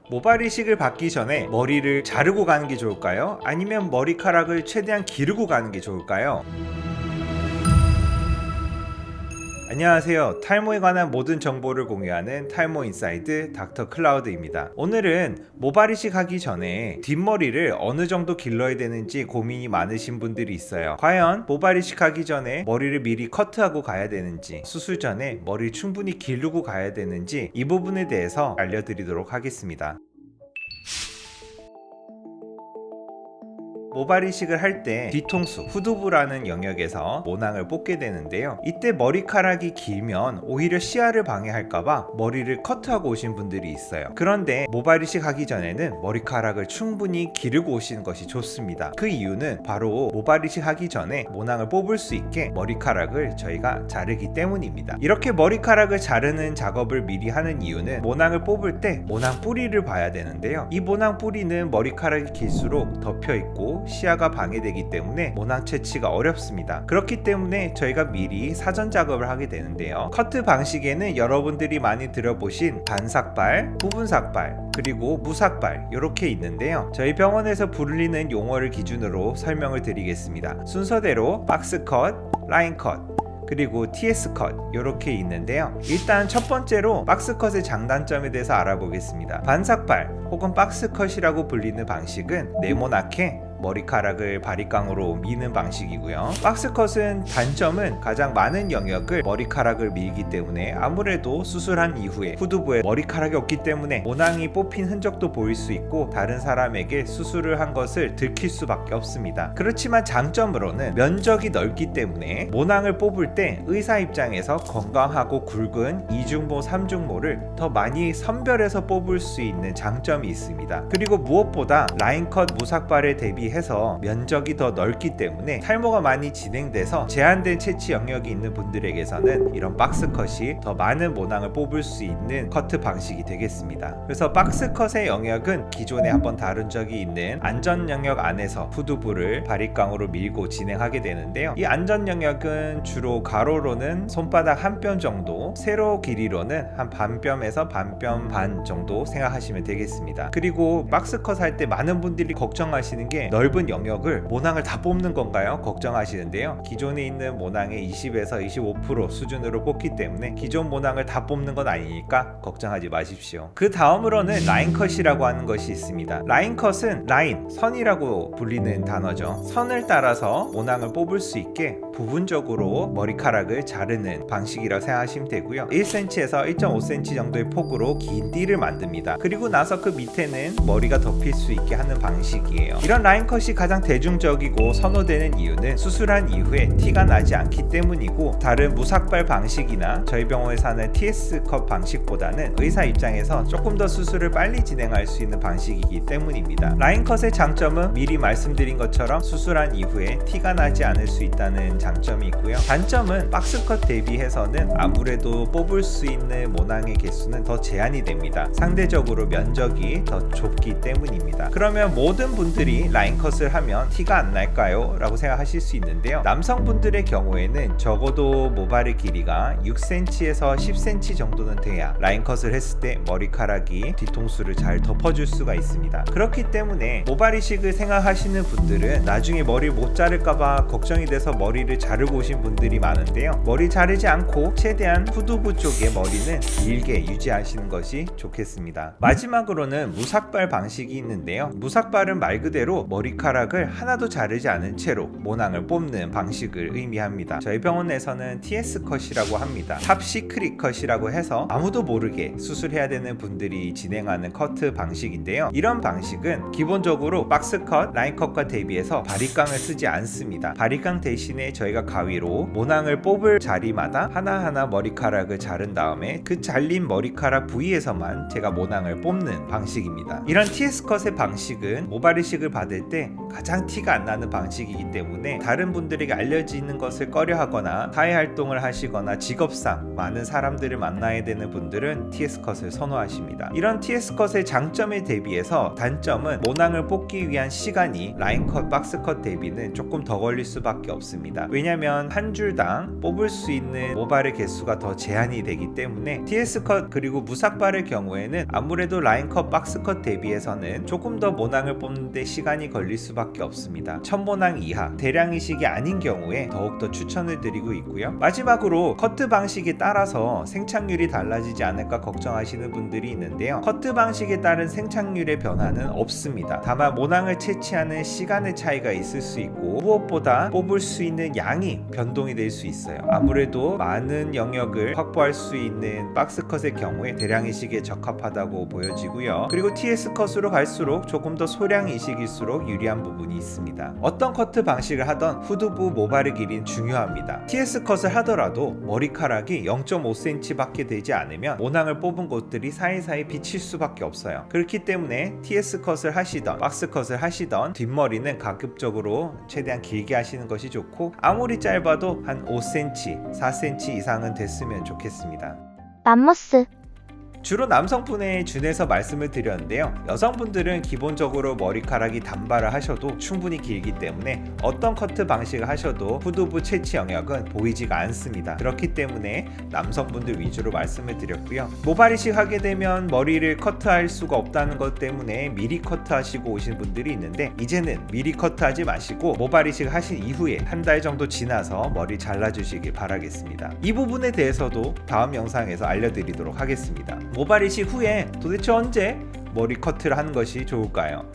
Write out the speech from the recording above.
모발 이식을 받기 전에 머리를 자르고 가는 게 좋을까요? 아니면 머리카락을 최대한 기르고 가는 게 좋을까요? 안녕하세요. 탈모에 관한 모든 정보를 공유하는 탈모 인사이드 닥터 클라우드입니다. 오늘은 모발 이식 하기 전에 뒷머리를 어느 정도 길러야 되는지 고민이 많으신 분들이 있어요. 과연 모발 이식 하기 전에 머리를 미리 커트하고 가야 되는지, 수술 전에 머리를 충분히 기르고 가야 되는지, 이 부분에 대해서 알려드리도록 하겠습니다. 모발 이식을 할 때 뒤통수, 후두부라는 영역에서 모낭을 뽑게 되는데요. 이때 머리카락이 길면 오히려 시야를 방해할까봐 머리를 커트하고 오신 분들이 있어요. 그런데 모발 이식 하기 전에는 머리카락을 충분히 기르고 오시는 것이 좋습니다. 그 이유는 바로 모발 이식 하기 전에 모낭을 뽑을 수 있게 머리카락을 저희가 자르기 때문입니다. 이렇게 머리카락을 자르는 작업을 미리 하는 이유는 모낭을 뽑을 때 모낭 뿌리를 봐야 되는데요. 이 모낭 뿌리는 머리카락이 길수록 덮여있고 시야가 방해되기 때문에 모낭 채취가 어렵습니다. 그렇기 때문에 저희가 미리 사전 작업을 하게 되는데요. 커트 방식에는 여러분들이 많이 들어보신 반삭발, 부분삭발, 그리고 무삭발 이렇게 있는데요. 저희 병원에서 불리는 용어를 기준으로 설명을 드리겠습니다. 순서대로 박스컷, 라인컷, 그리고 TS컷 이렇게 있는데요. 일단 첫 번째로 박스컷의 장단점에 대해서 알아보겠습니다. 반삭발 혹은 박스컷이라고 불리는 방식은 네모나게 머리카락을 바리깡으로 미는 방식이고요. 박스컷은 단점은 가장 많은 영역을 머리카락을 밀기 때문에 아무래도 수술한 이후에 후두부에 머리카락이 없기 때문에 모낭이 뽑힌 흔적도 보일 수 있고 다른 사람에게 수술을 한 것을 들킬 수밖에 없습니다. 그렇지만 장점으로는 면적이 넓기 때문에 모낭을 뽑을 때 의사 입장에서 건강하고 굵은 이중모, 삼중모를 더 많이 선별해서 뽑을 수 있는 장점이 있습니다. 그리고 무엇보다 라인컷, 무삭발에 대비 해서 면적이 더 넓기 때문에 탈모가 많이 진행돼서 제한된 채취 영역이 있는 분들에게서는 이런 박스컷이 더 많은 모낭을 뽑을 수 있는 커트 방식이 되겠습니다. 그래서 박스컷의 영역은 기존에 한번 다룬 적이 있는 안전 영역 안에서 후두부를 바리깡으로 밀고 진행하게 되는데요. 이 안전 영역은 주로 가로로는 손바닥 한 뼘 정도, 세로 길이로는 한 반뼘에서 반뼘 반 정도 생각하시면 되겠습니다. 그리고 박스컷 할 때 많은 분들이 걱정하시는 게 넓은 영역을 모낭을 다 뽑는 건가요? 걱정하시는데요. 기존에 있는 모낭의 20에서 25% 수준으로 뽑기 때문에 기존 모낭을 다 뽑는 건 아니니까 걱정하지 마십시오. 그 다음으로는 라인컷이라고 하는 것이 있습니다. 라인컷은 라인, 선이라고 불리는 단어죠. 선을 따라서 모낭을 뽑을 수 있게 부분적으로 머리카락을 자르는 방식이라고 생각하시면 되고요. 1cm에서 1.5cm 정도의 폭으로 긴 띠를 만듭니다. 그리고 나서 그 밑에는 머리가 덮일 수 있게 하는 방식이에요. 이런 라인컷이 가장 대중적이고 선호되는 이유는 수술한 이후에 티가 나지 않기 때문이고, 다른 무삭발 방식이나 저희 병원에서 하는 TS컷 방식보다는 의사 입장에서 조금 더 수술을 빨리 진행할 수 있는 방식이기 때문입니다. 라인컷의 장점은 미리 말씀드린 것처럼 수술한 이후에 티가 나지 않을 수 있다는 장점이 있고요. 단점은 박스컷 대비해서는 아무래도 뽑을 수 있는 모낭의 개수는 더 제한이 됩니다. 상대적으로 면적이 더 좁기 때문입니다. 그러면 모든 분들이 라인컷을 하면 티가 안 날까요? 라고 생각하실 수 있는데요. 남성분들의 경우에는 적어도 모발의 길이가 6cm에서 10cm 정도는 돼야 라인컷을 했을 때 머리카락이 뒤통수를 잘 덮어줄 수가 있습니다. 그렇기 때문에 모발 이식을 생각하시는 분들은 나중에 머리 못 자를까봐 걱정이 돼서 머리를 자르고 오신 분들이 많은데요. 머리 자르지 않고 최대한 후두부 쪽의 머리는 길게 유지하시는 것이 좋겠습니다. 마지막으로는 무삭발 방식이 있는데요. 무삭발은 말 그대로 머리카락을 하나도 자르지 않은 채로 모낭을 뽑는 방식을 의미합니다. 저희 병원에서는 TS컷이라고 합니다. 탑 시크릿 컷이라고 해서 아무도 모르게 수술해야 되는 분들이 진행하는 커트 방식인데요. 이런 방식은 기본적으로 박스컷, 라인컷과 대비해서 바리깡을 쓰지 않습니다. 바리깡 대신에 저희가 가위로 모낭을 뽑을 자리마다 하나하나 머리카락을 자른 다음에 그 잘린 머리카락 부위에서만 제가 모낭을 뽑는 방식입니다. 이런 TS컷의 방식은 모발 이식을 받을 때 가장 티가 안 나는 방식이기 때문에 다른 분들에게 알려지는 것을 꺼려하거나 사회 활동을 하시거나 직업상 많은 사람들을 만나야 되는 분들은 TS컷을 선호하십니다. 이런 TS컷의 장점에 대비해서 단점은 모낭을 뽑기 위한 시간이 라인컷, 박스컷 대비는 조금 더 걸릴 수밖에 없습니다. 왜냐면 한 줄당 뽑을 수 있는 모발의 개수가 더 제한이 되기 때문에 TS컷 그리고 무삭발의 경우에는 아무래도 라인컷, 박스컷 대비해서는 조금 더 모낭을 뽑는 데 시간이 걸릴 수밖에 없습니다. 1000모낭 이하, 대량 이식이 아닌 경우에 더욱더 추천을 드리고 있고요. 마지막으로 커트 방식에 따라서 생착률이 달라지지 않을까 걱정하시는 분들이 있는데요. 커트 방식에 따른 생착률의 변화는 없습니다. 다만 모낭을 채취하는 시간의 차이가 있을 수 있고 무엇보다 뽑을 수 있는 양이 변동이 될 수 있어요. 아무래도 많은 영역을 확보할 수 있는 박스컷의 경우에 대량 이식에 적합하다고 보여지고요. 그리고 TS컷으로 갈수록 조금 더 소량 이식일수록 유리한 부분이 있습니다. 어떤 커트 방식을 하던 후두부 모발의 길이는 중요합니다. TS컷을 하더라도 머리카락이 0.5cm 밖에 되지 않으면 모낭을 뽑은 곳들이 사이사이 비칠 수밖에 없어요. 그렇기 때문에 TS컷을 하시던 박스컷을 하시던 뒷머리는 가급적으로 최대한 길게 하시는 것이 좋고 아무리 짧아도 한 5cm, 4cm 이상은 됐으면 좋겠습니다. 맘모스 주로 남성분에 준해서 말씀을 드렸는데요. 여성분들은 기본적으로 머리카락이 단발을 하셔도 충분히 길기 때문에 어떤 커트 방식을 하셔도 후두부 채취 영역은 보이지가 않습니다. 그렇기 때문에 남성분들 위주로 말씀을 드렸고요. 모발 이식 하게 되면 머리를 커트할 수가 없다는 것 때문에 미리 커트하시고 오신 분들이 있는데 이제는 미리 커트하지 마시고 모발 이식 하신 이후에 한 달 정도 지나서 머리 잘라주시길 바라겠습니다. 이 부분에 대해서도 다음 영상에서 알려드리도록 하겠습니다. 모발 이식 후에 도대체 언제 머리 커트를 하는 것이 좋을까요?